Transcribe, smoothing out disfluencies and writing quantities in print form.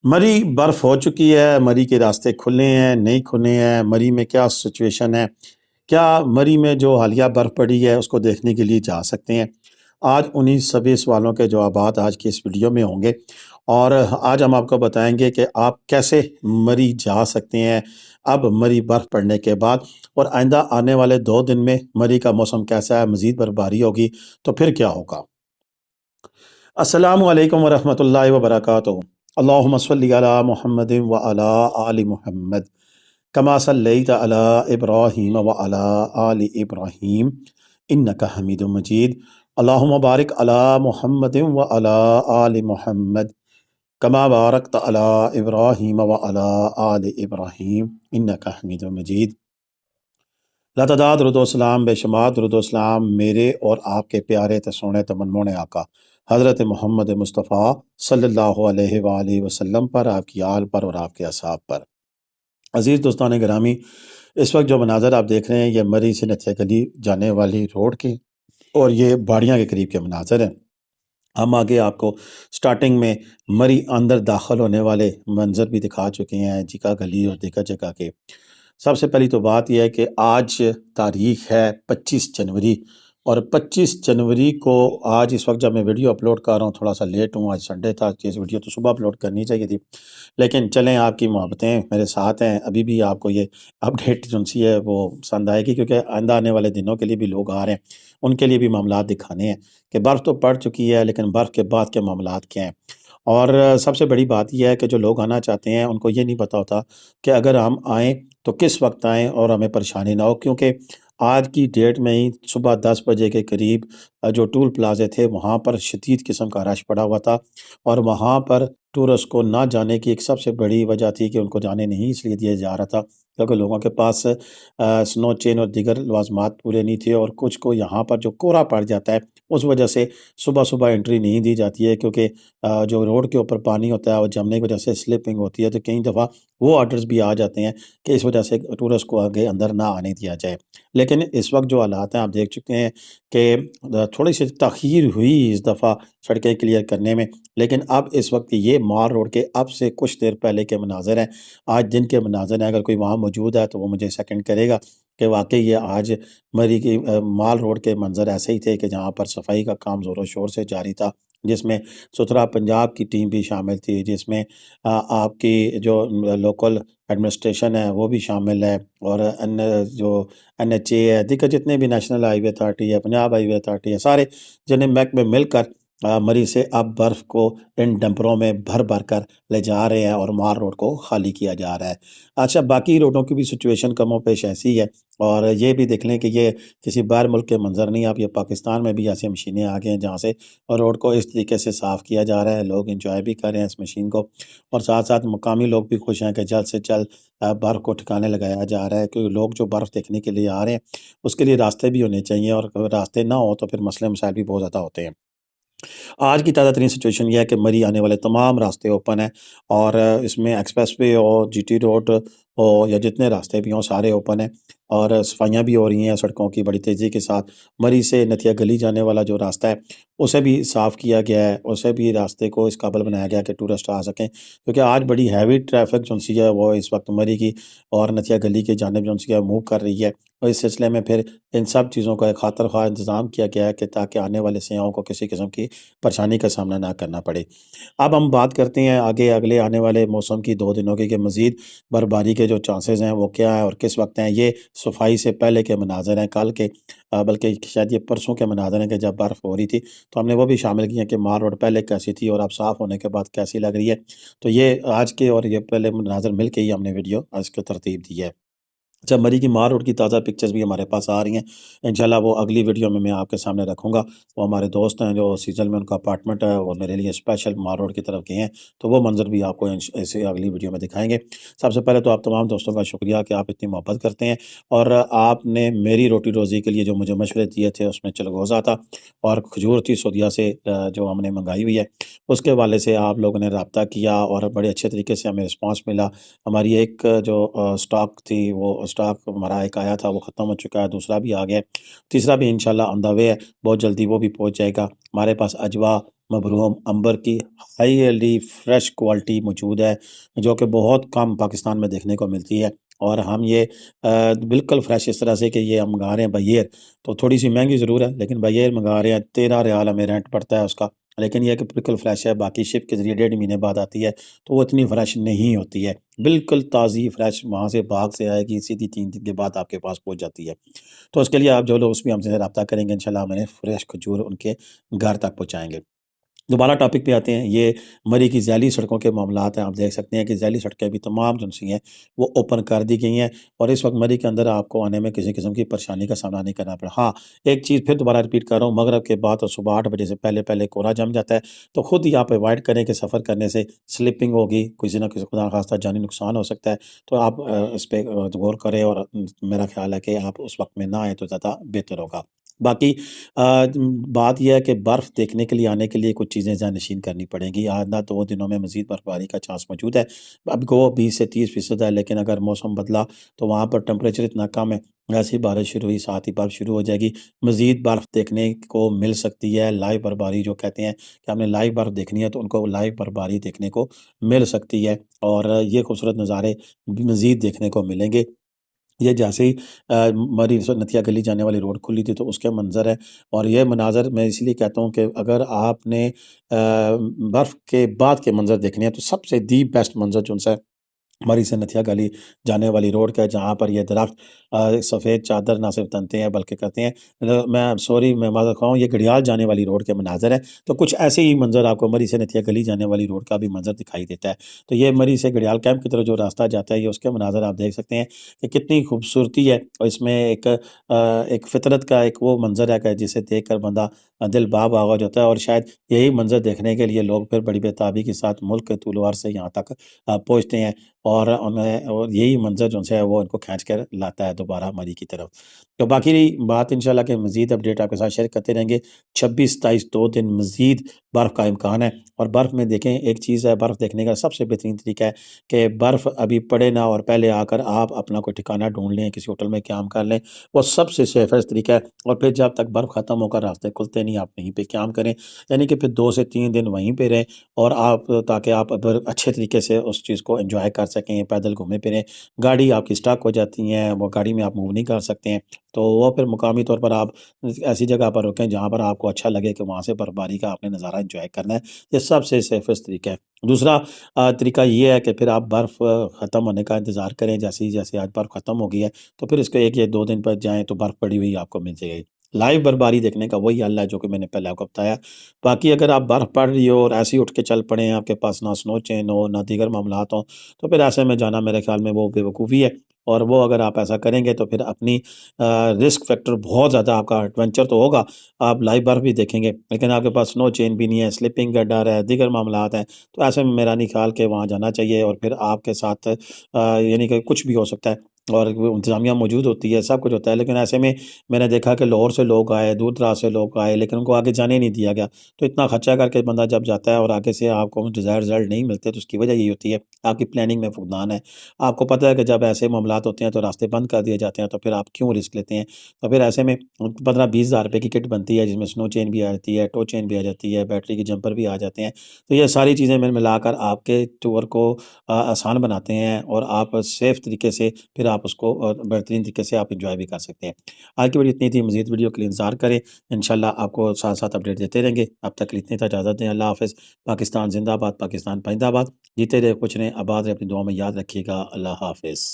मरी बर्फ़ हो चुकी है, मरी के रास्ते खुले हैं, नहीं खुले हैं, मरी में क्या सिचुएशन है? क्या मरी में जो हालिया बर्फ़ पड़ी है उसको देखने के लिए जा सकते हैं? आज उन्हीं सभी सवालों के जवाबात आज की इस वीडियो में होंगे और आज हम आपको बताएँगे कि आप कैसे मरी जा सकते हैं, अब मरी बर्फ़ पड़ने के बाद और आइंदा आने वाले 2 दिन में मरी का मौसम कैसा है, मज़ीद बर्फ़बारी होगी तो फिर क्या होगा? अस्सलामु अलैकुम व रहमतुल्लाहि व बरकातुहू। अल्लाहुम्मा सल्लि अला मुहम्मदिन व अला आलि मुहम्मद कमा सल्लैत अला इब्राहीम व अला आलि इब्राहीम इन्नका हमीदुम मजीद। अल्लाहुम्मा बारिक अला मुहम्मदिन व अला आलि मुहम्मद कमा बारकत अला इब्राहीम व अला आलि इब्राहीम इन्नका हमीदुम मजीद। लातदाद रुदोसलाम बेशुमार रुदोसलाम मेरे और आपके प्यारे तसोने तमन्नों आका हज़रत मोहम्मद मुस्तफ़ा सल्लल्लाहु अलैहि वसल्लम पर, आपकी आल पर और आपके असाब पर। अज़ीज़ दोस्तान गिरामी, इस वक्त जो मनाज़र आप देख रहे हैं ये मरी से नथिया गली जाने वाली रोड के और ये बाड़ियाँ के करीब के मनाज़र हैं। हम आगे आपको स्टार्टिंग में मरी अंदर दाखिल होने वाले मंज़र भी दिखा चुके हैं, जिका गली और दीगर जगह के। सबसे पहली तो बात यह है कि आज तारीख़ है 25 जनवरी और 25 जनवरी को आज इस वक्त जब मैं वीडियो अपलोड कर रहा हूँ थोड़ा सा लेट हूँ, आज संडे था, ये वीडियो तो सुबह अपलोड करनी चाहिए थी, लेकिन चलें आपकी मोहब्बतें मेरे साथ हैं, अभी भी आपको ये अपडेट जो सी है वो पसंद आएगी क्योंकि आइंदा आने वाले दिनों के लिए भी लोग आ रहे हैं, उनके लिए भी मामलात दिखाने हैं कि बर्फ़ तो पड़ चुकी है लेकिन बर्फ़ के बाद के मामलात क्या हैं। और सबसे बड़ी बात यह है कि जो लोग आना चाहते हैं उनको ये नहीं पता होता कि अगर हम आएँ तो किस वक्त आएँ और हमें परेशानी ना हो, क्योंकि आज की डेट में ही सुबह 10 बजे के करीब जो टूल प्लाज़े थे वहाँ पर शदीद किस्म का रश पड़ा हुआ था और वहाँ पर टूरिस्ट को ना जाने की एक सबसे बड़ी वजह थी कि उनको जाने नहीं इसलिए दिया जा रहा था क्योंकि लोगों के पास स्नो चेन और दीगर लवाज़मात पूरे नहीं थे और कुछ को यहाँ पर जो कोहरा पड़ जाता है उस वजह से सुबह-सुबह एंट्री नहीं दी जाती है, क्योंकि जो रोड के ऊपर पानी होता है और जमने की वजह से स्लिपिंग होती है, तो कई दफ़ा वो ऑर्डर्स भी आ जाते हैं कि इस वजह से टूरिस्ट को आगे अंदर ना आने दिया जाए। लेकिन इस वक्त जो हालात हैं आप देख चुके हैं कि थोड़ी सी तख़ीर हुई इस दफ़ा सड़कें क्लियर करने में, लेकिन अब इस वक्त ये माल रोड के अब से कुछ देर पहले के मनाज़र हैं, आज दिन के मनाज़र हैं। अगर कोई वहाँ मौजूद है तो वो मुझे सेकंड करेगा कि वाक़ई ये आज मरी की माल रोड के मंज़र ऐसे ही थे कि जहाँ पर सफाई का काम ज़ोरों शोर से जारी था, जिसमें सुथरा पंजाब की टीम भी शामिल थी, जिसमें आपकी जो लोकल एडमिनिस्ट्रेशन है वो भी शामिल है और अन्य जो एनएचए है, दीगर जितने भी नेशनल हाईवे अथॉरिटी है, पंजाब हाईवे अथॉरिटी है, सारे जिन्हें महकमे मिलकर मरी से अब बर्फ़ को इन डंपरों में भर-भर कर ले जा रहे हैं और माल रोड को खाली किया जा रहा है। अच्छा, बाकी रोडों की भी सिचुएशन कमोपेश ऐसी है और ये भी देख लें कि ये किसी बाहर मुल्क के मंज़र नहीं, अब ये पाकिस्तान में भी ऐसी मशीनें आ गई हैं जहाँ से रोड को इस तरीके से साफ़ किया जा रहा है, लोग एन्जॉय भी कर रहे हैं इस मशीन को और साथ-साथ मुकामी लोग भी खुश हैं कि जल्द से जल्द बर्फ़ को ठिकाने लगाया जा रहा है, क्योंकि लोग जो बर्फ़ देखने के लिए आ रहे हैं, उसके लिए रास्ते भी होने चाहिए और अगर रास्ते ना हो तो फिर मसले मसाइल भी बहुत ज़्यादा होते हैं। आज की ताज़ा तरीन सिचुएशन ये है कि मरी आने वाले तमाम रास्ते ओपन हैं और इसमें एक्सप्रेस वे हो, जीटी रोड हो या जितने रास्ते भी हों सारे ओपन हैं और सफाइयाँ भी हो रही हैं सड़कों की बड़ी तेज़ी के साथ। मरी से नथिया गली जाने वाला जो रास्ता है उसे भी साफ़ किया गया है, उसे भी रास्ते को इस काबिल बनाया गया है कि टूरिस्ट आ सकें, क्योंकि आज बड़ी हैवी ट्रैफिक जो सी है वो इस वक्त मरी की और नथिया गली की जानिब जो सी है मूव कर रही है और इस सिलसिले में फिर इन सब चीज़ों का एक खातिर ख़्वाह इंतज़ाम किया गया है कि ताकि आने वाले सयाहों को किसी किस्म की परेशानी का सामना ना करना पड़े। अब हम बात करते हैं आगे अगले आने वाले मौसम की 2 दिनों की कि मज़ीद बर्फ़बारी के जो चांसेज़ हैं वो क्या है और किस वक़्त हैं। ये सफाई से पहले के मनाज़र हैं, कल के बल्कि शायद ये परसों के मनाज़र हैं कि जब बर्फ़ हो रही थी, तो हमने वो भी शामिल किए हैं कि माल रोड पहले कैसी थी और अब साफ़ होने के बाद कैसी लग रही है। तो ये आज के और ये पहले मनाज़र मिल के ही हमने वीडियो आज को तरतीब दी है। अच्छा, मरी की माल रोड की ताज़ा पिक्चर्स भी हमारे पास आ रही हैं। इंशाल्लाह वो अगली वीडियो में मैं आपके सामने रखूँगा। वो हमारे दोस्त हैं जो सीजन में उनका अपार्टमेंट है, वो मेरे लिए स्पेशल माल रोड की तरफ गए हैं, तो वो मंज़र भी आपको ऐसे अगली वीडियो में दिखाएँगे। सबसे पहले तो आप तमाम दोस्तों का शुक्रिया कि आप इतनी मोहब्बत करते हैं और आपने मेरी रोटी-रोज़ी के लिए जो मुझे मशवरे दिए थे उसमें चिलगोज़ा था और खजूर थी सऊदीया से जो हमने मँगाई हुई है, उसके हवाले से आप लोगों ने राब्ता किया और बड़े अच्छे तरीके से हमें रिस्पॉन्स मिला। हमारी एक जो स्टॉक थी वो اسٹاک ہمارا ایک آیا تھا وہ ختم ہو چکا ہے، دوسرا بھی آ گیا ہے، تیسرا بھی انشاءاللہ آن دا وے ہے، بہت جلدی وہ بھی پہنچ جائے گا۔ ہمارے پاس اجوا، مبروم، امبر کی ہائیلی فریش کوالٹی موجود ہے، جو کہ بہت کم پاکستان میں دیکھنے کو ملتی ہے، اور ہم یہ بالکل فریش اس طرح سے کہ یہ ہم منگا رہے ہیں بیر، تو تھوڑی سی مہنگی ضرور ہے، لیکن بیر منگا رہے ہیں 13 ریال ہمیں رینٹ پڑتا ہے اس کا، لیکن یہ کہ بالکل فریش ہے۔ باقی شپ کے ذریعے 1.5 مہینے بعد آتی ہے تو وہ اتنی فریش نہیں ہوتی ہے، بالکل تازی فریش وہاں سے باغ سے آئے گی، سیدھی 3 دن کے بعد آپ کے پاس پہنچ جاتی ہے۔ تو اس کے لیے آپ جو لوگ اس بھی ہم سے رابطہ کریں گے انشاءاللہ ہم انہیں فریش کھجور ان کے گھر تک پہنچائیں گے۔ دوبارہ ٹاپک پہ آتے ہیں، یہ مری کی ذیلی سڑکوں کے معاملات ہیں۔ آپ دیکھ سکتے ہیں کہ ذیلی سڑکیں بھی تمام جو سی ہیں وہ اوپن کر دی گئی ہیں، اور اس وقت مری کے اندر آپ کو آنے میں کسی قسم کی پریشانی کا سامنا نہیں کرنا پڑا۔ ہاں، ایک چیز پھر دوبارہ ریپیٹ کر رہا ہوں، مغرب کے بعد اور صبح 8 بجے سے پہلے پہلے کوہرا جم جاتا ہے، تو خود ہی آپ اوائڈ کریں کہ سفر کرنے سے سلپنگ ہوگی، کسی نہ کسی خدا نخواستہ جانی نقصان ہو سکتا ہے، تو آپ اس پہ غور کریں، اور میرا خیال ہے کہ آپ اس وقت میں نہ آئیں تو زیادہ بہتر ہوگا۔ باقی بات یہ ہے کہ برف دیکھنے کے لیے آنے کے لیے کچھ چیزیں ذہن نشین کرنی پڑیں گی۔ آئندہ 2 دنوں میں مزید برف باری کا چانس موجود ہے، اب کو 20 سے 30% ہے، لیکن اگر موسم بدلا تو وہاں پر ٹمپریچر اتنا کم ہے، ایسی بارش شروع ہوئی ساتھ ہی برف شروع ہو جائے گی، مزید برف دیکھنے کو مل سکتی ہے۔ لائیو برف باری جو کہتے ہیں کہ ہم نے لائیو برف دیکھنی ہے تو ان کو لائیو برف باری دیکھنے کو مل سکتی ہے، اور یہ خوبصورت نظارے مزید دیکھنے کو ملیں گے۔ یہ جیسے ہی مری نتھیا گلی جانے والی روڈ کھلی تھی تو اس کے منظر ہے، اور یہ مناظر میں اس لیے کہتا ہوں کہ اگر آپ نے برف کے بعد کے منظر دیکھنے ہیں تو سب سے دی بیسٹ منظر جو ہے مری سے نتھیا گلی جانے والی روڈ کا ہے، جہاں پر یہ درخت سفید چادر نہ صرف تنتے ہیں بلکہ کرتے ہیں، میں معذرت خواہ ہوں، یہ گڑیال جانے والی روڈ کے مناظر ہے، تو کچھ ایسے ہی منظر آپ کو مری سے نتھیا گلی جانے والی روڈ کا بھی منظر دکھائی دیتا ہے۔ تو یہ مری سے گڑیال کیمپ کی طرف جو راستہ جاتا ہے، یہ اس کے مناظر آپ دیکھ سکتے ہیں کہ کتنی خوبصورتی ہے، اور اس میں ایک فطرت کا ایک وہ منظر ہے کہ جسے دیکھ کر بندہ دل باغ ہو جاتا ہے، اور شاید یہی منظر دیکھنے کے لیے لوگ پھر بڑی بےتابی کے ساتھ ملک کے طول و عرض سے یہاں تک پہنچتے ہیں، اور یہی منظر جو ہے وہ ان کو کھینچ کر لاتا ہے دوبارہ مری کی طرف۔ تو باقی رہی بات انشاءاللہ کہ مزید اپڈیٹ آپ کے ساتھ شیئر کرتے رہیں گے۔ 26 27 2 دن مزید برف کا امکان ہے، اور برف میں دیکھیں ایک چیز ہے، برف دیکھنے کا سب سے بہترین طریقہ ہے کہ برف ابھی پڑے نہ اور پہلے آ کر آپ اپنا کوئی ٹھکانہ ڈھونڈ لیں، کسی ہوٹل میں قیام کر لیں، وہ سب سے سیفسٹ طریقہ ہے، اور پھر جب تک برف ختم ہو کر راستے کھلتے نہیں آپ وہیں پہ قیام کریں، یعنی کہ پھر 2 سے 3 دن وہیں پہ رہیں، اور آپ تاکہ آپ اچھے طریقے سے اس چیز کو انجوائے کر سکیں، پیدل گھومیں پھریں۔ گاڑی آپ کی سٹاک ہو جاتی ہیں، وہ گاڑی میں آپ موو نہیں کر سکتے ہیں، تو وہ پھر مقامی طور پر آپ ایسی جگہ پر رکیں جہاں پر آپ کو اچھا لگے کہ وہاں سے برف باری کا آپ نے نظارہ انجوائے کرنا ہے، یہ سب سے سیفسٹ طریقہ ہے۔ دوسرا طریقہ یہ ہے کہ پھر آپ برف ختم ہونے کا انتظار کریں، جیسے آج برف ختم ہو گئی ہے تو پھر اس کے 1 یا 2 دن پر جائیں تو برف پڑی ہوئی آپ کو مل جائے گی۔ لائیو برفباری دیکھنے کا وہی حل ہے جو کہ میں نے پہلے آپ کو بتایا۔ باقی اگر آپ برف پڑ رہی ہو اور ایسے ہی اٹھ کے چل پڑیں، آپ کے پاس نہ سنو چین ہو نہ دیگر معاملات ہوں، تو پھر ایسے میں جانا میرے خیال میں وہ بے وقوفی ہے، اور وہ اگر آپ ایسا کریں گے تو پھر اپنی رسک فیکٹر بہت زیادہ، آپ کا ایڈونچر تو ہوگا، آپ لائیو برف بھی دیکھیں گے لیکن آپ کے پاس سنو چین بھی نہیں ہے، سلپنگ کا ڈر ہے، دیگر معاملات ہیں، تو ایسے میں میرا نہیں خیال کہ وہاں جانا چاہیے، اور پھر آپ کے ساتھ یعنی کہ کچھ بھی ہو سکتا ہے، اور انتظامیہ موجود ہوتی ہے، سب کچھ ہوتا ہے، لیکن ایسے میں میں نے دیکھا کہ لاہور سے لوگ آئے، دور دراز سے لوگ آئے، لیکن ان کو آگے جانے نہیں دیا گیا، تو اتنا خرچہ کر کے بندہ جب جاتا ہے اور آگے سے آپ کو ڈیزائر رزلٹ نہیں ملتے تو اس کی وجہ یہی ہوتی ہے آپ کی پلاننگ میں فقدان ہے۔ آپ کو پتہ ہے کہ جب ایسے معاملات ہوتے ہیں تو راستے بند کر دیے جاتے ہیں، تو پھر آپ کیوں رسک لیتے ہیں؟ تو پھر ایسے میں 15-20 ہزار روپے کی کٹ بنتی ہے، جس میں سنو چین بھی آ جاتی ہے، ٹو چین بھی آ جاتی ہے، بیٹری کے جمپر بھی آ جاتے ہیں، تو یہ ساری چیزیں ملا کر آپ کے ٹور کو آسان بناتے ہیں، اور آپ سیف طریقے سے پھر آپ اس کو بہترین طریقے سے آپ انجوائے بھی کر سکتے ہیں۔ آج کی ویڈیو اتنی تھی، مزید ویڈیو کے لیے انتظار کریں، انشاءاللہ آپ کو ساتھ ساتھ اپڈیٹ دیتے رہیں گے۔ اب تک کے لیے اتنی تھا، اجازت دیں، اللہ حافظ۔ پاکستان زندہ باد، پاکستان پائندہ باد، جیتے رہے، کچھ رہیں، آباد رہے، اپنی دعاؤں میں یاد رکھیے گا، اللہ حافظ۔